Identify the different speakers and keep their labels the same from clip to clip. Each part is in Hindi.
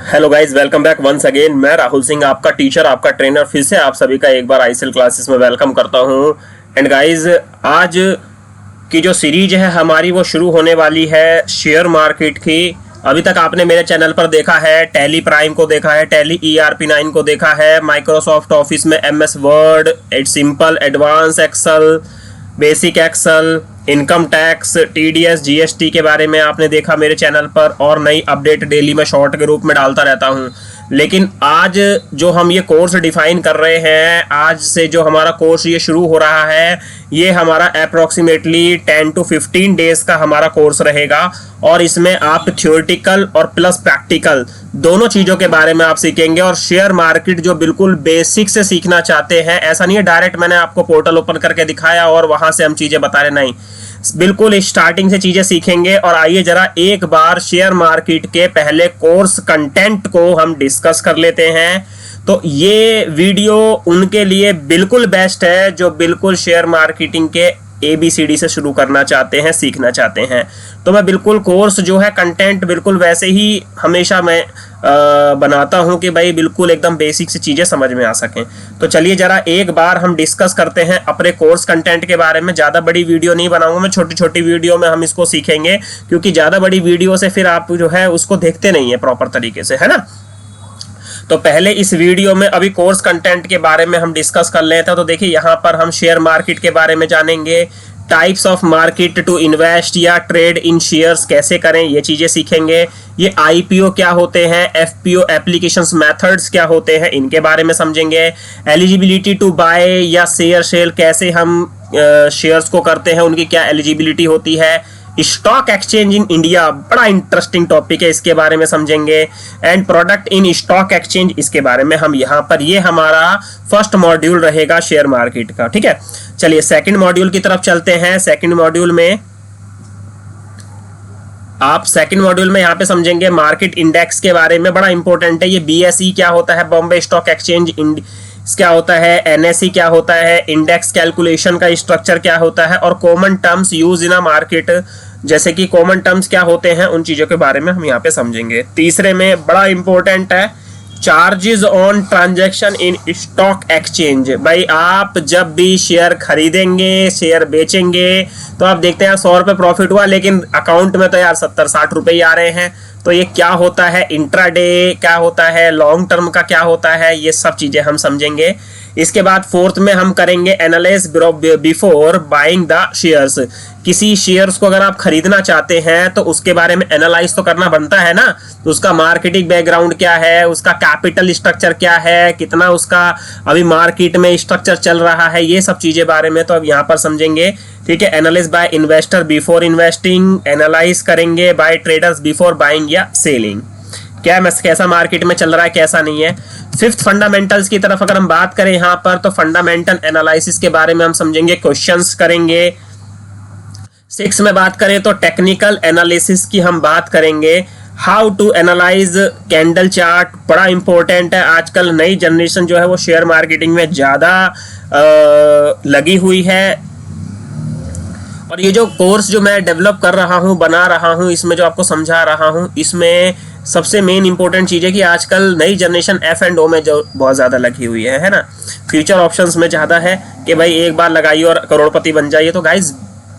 Speaker 1: Hello guys, welcome back once again. मैं राहुल सिंह, आपका टीचर, आपका ट्रेनर, फिर से आप सभी का एक बार आईसीएल क्लासेस में वेलकम करता हूं। एंड गाइज, आज की जो सीरीज है हमारी वो शुरू होने वाली है शेयर मार्केट की। अभी तक आपने मेरे चैनल पर देखा है, टैली प्राइम को देखा है, टैली ERP9 को देखा है, माइक्रोसॉफ्ट ऑफिस में MS word, simple, advance excel, basic excel, income tax, TDS, GST के बारे में आपने देखा मेरे चैनल पर, और नई अपडेट डेली में शॉर्ट के रूप में डालता रहता हूं। लेकिन आज जो हम ये कोर्स डिफाइन कर रहे हैं, आज से जो हमारा कोर्स ये शुरू हो रहा है, ये हमारा अप्रोक्सीमेटली 10 to 15 डेज का हमारा कोर्स रहेगा। और इसमें आप थ्योरेटिकल और प्लस प्रैक्टिकल दोनों चीज़ों के बारे में आप सीखेंगे। और शेयर मार्केट जो बिल्कुल बेसिक से सीखना चाहते हैं, ऐसा नहीं है डायरेक्ट मैंने आपको पोर्टल ओपन करके दिखाया और वहां से हम चीज़ें बता रहे, नहीं, बिल्कुल स्टार्टिंग से चीजें सीखेंगे। और आइए जरा एक बार शेयर मार्केट के पहले कोर्स कंटेंट को हम डिस्कस कर लेते हैं। तो ये वीडियो उनके लिए बिल्कुल बेस्ट है जो बिल्कुल शेयर मार्केटिंग के ABCD से शुरू करना चाहते हैं, सीखना चाहते हैं। तो मैं बिल्कुल कोर्स जो है कंटेंट बिल्कुल वैसे ही हमेशा मैं बनाता हूं कि भाई बिल्कुल एकदम बेसिक से चीज़ें समझ में आ सकें। तो चलिए जरा एक बार हम डिस्कस करते हैं अपने कोर्स कंटेंट के बारे में। ज़्यादा बड़ी वीडियो नहीं बनाऊंगा मैं, छोटी छोटी वीडियो में हम इसको सीखेंगे, क्योंकि ज़्यादा बड़ी वीडियो से फिर आप जो है उसको देखते नहीं है प्रॉपर तरीके से, है ना। तो पहले इस वीडियो में अभी कोर्स कंटेंट के बारे में हम डिस्कस कर लेते हैं। तो देखिए यहाँ पर हम शेयर मार्केट के बारे में जानेंगे, types of market to invest या ट्रेड इन शेयर्स कैसे करें, ये चीज़ें सीखेंगे। ये IPO क्या होते हैं, FPO एप्लीकेशंस मेथड्स क्या होते हैं, इनके बारे में समझेंगे। एलिजिबिलिटी टू बाय या शेयर सेल कैसे हम शेयर्स को करते हैं, उनकी क्या एलिजिबिलिटी होती है। स्टॉक एक्सचेंज इन इंडिया बड़ा इंटरेस्टिंग टॉपिक है, इसके बारे में समझेंगे। And product in stock exchange, इसके बारे में हम यहाँ पर, ये हमारा फर्स्ट मॉड्यूल रहेगा शेयर मार्केट का, ठीक है। चलिए सेकंड मॉड्यूल की तरफ चलते हैं। सेकंड मॉड्यूल में यहाँ पे समझेंगे मार्केट इंडेक्स के बारे में, बड़ा इंपॉर्टेंट है ये। BSE क्या होता है, बॉम्बे स्टॉक एक्सचेंज क्या होता है, NSE क्या होता है, इंडेक्स कैलकुलेशन का स्ट्रक्चर क्या होता है, और common terms use in a market, जैसे कि कॉमन टर्म्स क्या होते हैं, उन चीजों के बारे में हम यहाँ पे समझेंगे। तीसरे में बड़ा इंपॉर्टेंट है, charges on transaction in stock exchange. भाई आप जब भी शेयर खरीदेंगे, शेयर बेचेंगे, तो आप देखते हैं 100 रुपये प्रॉफिट हुआ, लेकिन अकाउंट में तो यार 70-60 रुपये ही आ रहे हैं। तो ये क्या होता है, इंट्राडे क्या होता है, लॉन्ग टर्म का क्या होता है, ये सब चीजें हम समझेंगे। इसके बाद फोर्थ में हम करेंगे analyse before buying the shares. किसी शेयर्स को अगर आप खरीदना चाहते हैं तो उसके बारे में एनालाइज तो करना बनता है ना। तो उसका मार्केटिंग बैकग्राउंड क्या है, उसका कैपिटल स्ट्रक्चर क्या है, कितना उसका अभी मार्केट में स्ट्रक्चर चल रहा है, ये सब चीजें बारे में तो अब यहाँ पर समझेंगे, ठीक है। Analysis by investor before investing, analyse करेंगे बाय ट्रेडर्स बिफोर बाइंग या सेलिंग, कैसा मार्केट में चल रहा है, कैसा नहीं है। फिफ्थ फंडामेंटल्स की तरफ अगर हम बात करें यहाँ पर, तो फंडामेंटल एनालिसिस के बारे में हम समझेंगे, क्वेश्चंस करेंगे। 6 में बात करें तो टेक्निकल एनालिसिस की हम बात करेंगे, how to analyse candle chart, बड़ा इंपॉर्टेंट है। आजकल नई जनरेशन जो है वो शेयर मार्केटिंग में ज़्यादा लगी हुई है। और ये जो कोर्स जो मैं डेवलप कर रहा हूँ, बना रहा हूँ, इसमें जो आपको समझा रहा हूँ, इसमें सबसे मेन इंपॉर्टेंट चीज़ है कि आजकल नई जनरेशन F&O में जो बहुत ज़्यादा लगी हुई है ना। फ्यूचर ऑप्शंस में ज़्यादा है कि भाई एक बार लगाइए और करोड़पति बन जाइए। तो गाइज,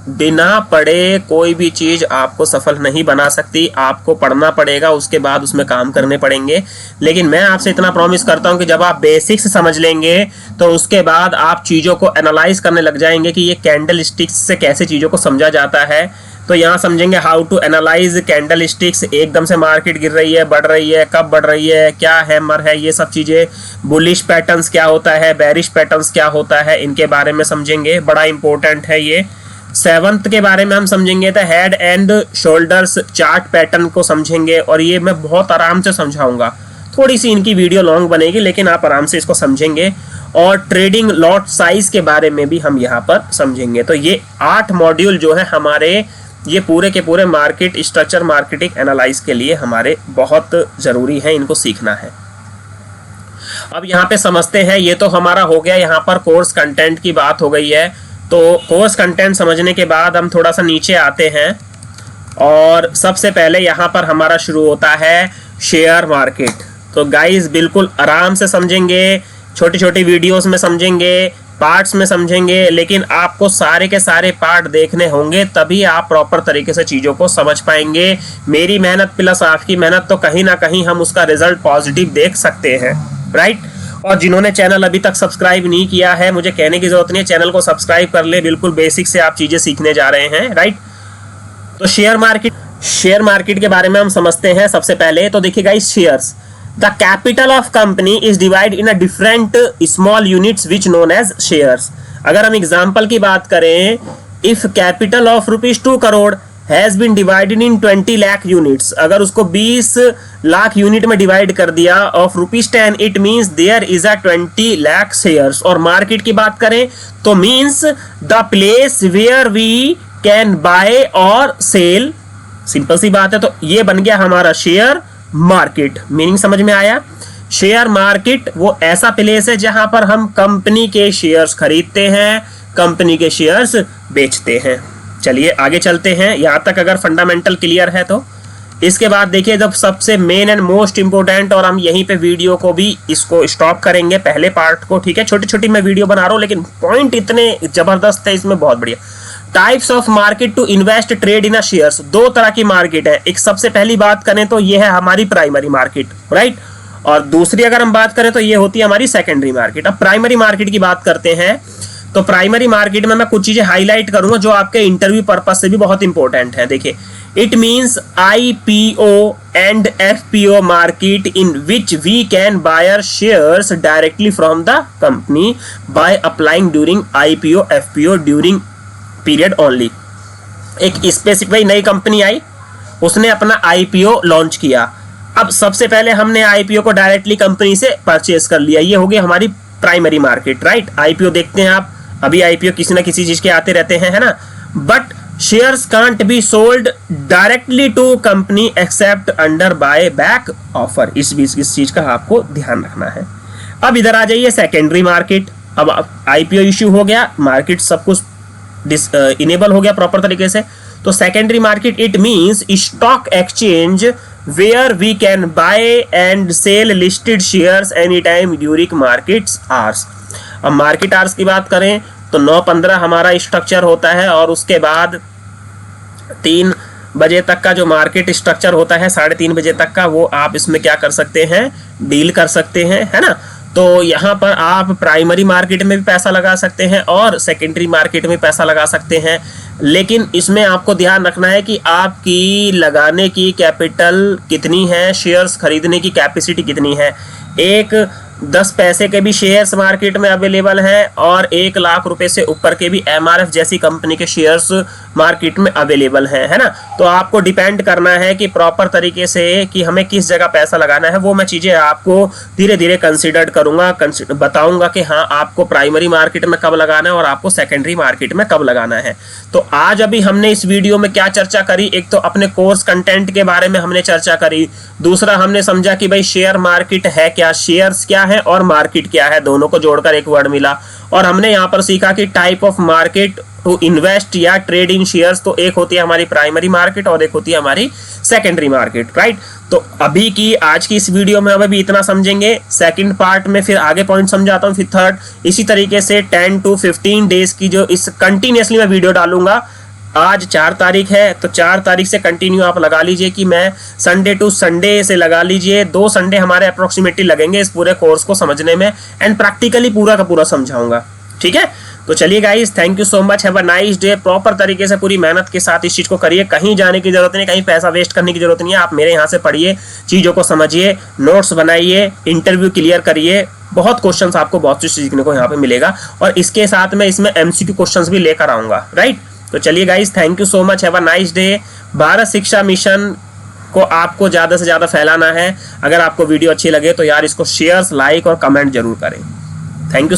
Speaker 1: बिना पढ़े कोई भी चीज़ आपको सफल नहीं बना सकती, आपको पढ़ना पड़ेगा, उसके बाद उसमें काम करने पड़ेंगे। लेकिन मैं आपसे इतना प्रॉमिस करता हूं कि जब आप बेसिक्स समझ लेंगे तो उसके बाद आप चीज़ों को एनालाइज करने लग जाएंगे कि ये कैंडल स्टिक्स से कैसे चीज़ों को समझा जाता है। तो यहाँ समझेंगे how to analyse candle sticks, एकदम से मार्केट गिर रही है, बढ़ रही है, कब बढ़ रही है, क्या हैमर है, ये सब चीज़ें। बुलिश पैटर्न्स क्या होता है, बेरिश पैटर्न्स क्या होता है, इनके बारे में समझेंगे, बड़ा इंपॉर्टेंट है ये। 7th के बारे में हम समझेंगे तो head and shoulders chart pattern को समझेंगे, और ये मैं बहुत आराम से समझाऊंगा। थोड़ी सी इनकी वीडियो लॉन्ग बनेगी, लेकिन आप आराम से इसको समझेंगे। और ट्रेडिंग लॉट साइज के बारे में भी हम यहाँ पर समझेंगे। तो ये 8 मॉड्यूल जो है हमारे, ये पूरे के पूरे मार्केट स्ट्रक्चर, मार्केटिंग एनालाइज के लिए हमारे बहुत ज़रूरी है, इनको सीखना है। अब यहाँ पे समझते हैं, ये तो हमारा हो गया, यहाँ पर कोर्स कंटेंट की बात हो गई है। तो कोर्स कंटेंट समझने के बाद हम थोड़ा सा नीचे आते हैं और सबसे पहले यहाँ पर हमारा शुरू होता है शेयर मार्केट। तो गाइस बिल्कुल आराम से समझेंगे, छोटी छोटी वीडियोस में समझेंगे, पार्ट्स में समझेंगे, लेकिन आपको सारे के सारे पार्ट देखने होंगे, तभी आप प्रॉपर तरीके से चीज़ों को समझ पाएंगे। मेरी मेहनत प्लस आपकी मेहनत, तो कहीं ना कहीं हम उसका रिजल्ट पॉजिटिव देख सकते हैं, राइट। और जिन्होंने चैनल अभी तक सब्सक्राइब नहीं किया है, मुझे कहने की जरूरत नहीं है, चैनल को सब्सक्राइब कर ले, बिल्कुल बेसिक से आप चीज़ें सीखने जा रहे हैं, राइट। तो शेयर मार्केट के बारे में हम समझते हैं। सबसे पहले तो देखिए guys, shares, the capital of company is divide in a different small units which known as shares. अगर हम एग्जांपल की बात करें, if capital of ₹2 crore has been divided in 20 lakh units, अगर उसको 20 लाख यूनिट में डिवाइड कर दिया of ₹10, it means there is a 20 lakh shares. और मार्केट की बात करें तो means the place where we can bye और सेल। सिंपल सी बात है, तो ये बन गया हमारा शेयर मार्केट। मीनिंग समझ में आया? शेयर मार्केट वो ऐसा प्लेस है जहां पर हम कंपनी के शेयर्स खरीदते हैं, कंपनी के शेयर्स बेचते हैं। चलिए आगे चलते हैं, यहां तक अगर फंडामेंटल क्लियर है तो। इसके बाद देखिए, जब सबसे मेन एंड मोस्ट इंपोर्टेंट, और हम यहीं पे वीडियो को भी इसको स्टॉप करेंगे, पहले पार्ट को, ठीक है। छोटी छोटी मैं वीडियो बना रहा हूं, लेकिन पॉइंट इतने जबरदस्त है इसमें, बहुत बढ़िया। Types of market to invest trade in shares. दो तरह की मार्केट है। एक सबसे पहली बात करें तो ये है हमारी प्राइमरी मार्केट, राइट। और दूसरी अगर हम बात करें तो ये होती है हमारी सेकेंडरी मार्केट। अब प्राइमरी मार्केट की बात करते हैं, तो प्राइमरी मार्केट में मैं कुछ चीजें हाईलाइट करूंगा जो आपके इंटरव्यू पर्पज से भी बहुत इंपॉर्टेंट है। देखिए, it means IPO and FPO market in which we can buyer shares directly from the company by applying during IPO FPO during period only. एक स्पेसिफिक नई कंपनी आई, उसने अपना IPO लॉन्च किया। अब सबसे पहले हमने IPO को डायरेक्टली कंपनी से परचेज कर लिया, ये हो गई हमारी प्राइमरी मार्केट, राइट। IPO देखते हैं आप, अभी IPO किसी ना किसी चीज के आते रहते हैं, है ना। But shares can't be sold directly to company except under buy back offer. इस चीज का आपको ध्यान रखना है। अब इधर आ जाइए, सेकेंडरी मार्केट। अब IPO इश्यू हो गया, मार्केट सब कुछ इनेबल हो गया प्रॉपर तरीके से। तो secondary market it means stock exchange where we can buy and sell listed shares any time during market hours. अब मार्केट आवर्स की बात करें तो 9-15 हमारा स्ट्रक्चर होता है, और उसके बाद 3 बजे तक का जो मार्केट स्ट्रक्चर होता है, 3:30 बजे तक का, वो आप इसमें क्या कर सकते हैं, डील कर सकते हैं, है ना। तो यहाँ पर आप प्राइमरी मार्केट में भी पैसा लगा सकते हैं और सेकेंडरी मार्केट में पैसा लगा सकते हैं, लेकिन इसमें आपको ध्यान रखना है कि आपकी लगाने की कैपिटल कितनी है, शेयर्स खरीदने की कैपेसिटी कितनी है। एक 10 पैसे के भी शेयर्स मार्केट में अवेलेबल हैं और 1 लाख रुपए से ऊपर के भी MRF जैसी कंपनी के शेयर्स मार्केट में अवेलेबल हैं, है ना। तो आपको डिपेंड करना है कि प्रॉपर तरीके से कि हमें किस जगह पैसा लगाना है। वो मैं चीज़ें आपको धीरे धीरे कंसिडर करूंगा, बताऊंगा कि हाँ आपको प्राइमरी मार्केट में कब लगाना है और आपको सेकेंडरी मार्केट में कब लगाना है। तो आज अभी हमने इस वीडियो में क्या चर्चा करी, एक तो अपने कोर्स कंटेंट के बारे में हमने चर्चा करी, दूसरा हमने समझा कि भाई शेयर मार्केट है क्या, शेयर्स क्या है और मार्केट क्या है, दोनों को जोड़कर एक वर्ड मिला। और हमने यहाँ पर सीखा कि type of market to invest या ट्रेड इन शेयर्स, तो एक होती है हमारी प्राइमरी मार्केट और एक होती है हमारी सेकेंडरी मार्केट, राइट। तो अभी की आज की इस वीडियो में अभी इतना समझेंगे, सेकंड पार्ट में फिर आगे पॉइंट समझाता हूँ, फिर थर्ड। इसी तरीके से 10 to 15 डेज की जो इस कंटिन्यूसली मैं वीडियो डालूंगा। आज 4 तारीख है, तो 4 तारीख से कंटिन्यू आप लगा लीजिए कि मैं संडे टू संडे से लगा लीजिए, 2 संडे हमारे अप्रोक्सीमेटली लगेंगे इस पूरे कोर्स को समझने में, एंड प्रैक्टिकली पूरा का पूरा समझाऊंगा, ठीक है। तो चलिए guys, thank you so much, have a nice day. Proper तरीके से पूरी मेहनत के साथ इस चीज को करिए, कहीं जाने की जरूरत नहीं, कहीं पैसा वेस्ट करने की जरूरत नहीं है। आप मेरे यहाँ से पढ़िए, चीजों को समझिए, नोट्स बनाइए, इंटरव्यू क्लियर करिए। बहुत क्वेश्चंस आपको बहुत कुछ सीखने को यहाँ पे मिलेगा, और इसके साथ में इसमें MCQ क्वेश्चंस भी लेकर आऊंगा, राइट। तो चलिए guys, thank you so much, have a nice day. Bharat शिक्षा मिशन को आपको ज़्यादा से ज़्यादा फैलाना है। अगर आपको वीडियो अच्छी लगे तो यार इसको शेयर, लाइक और कमेंट जरूर करें। Thank you so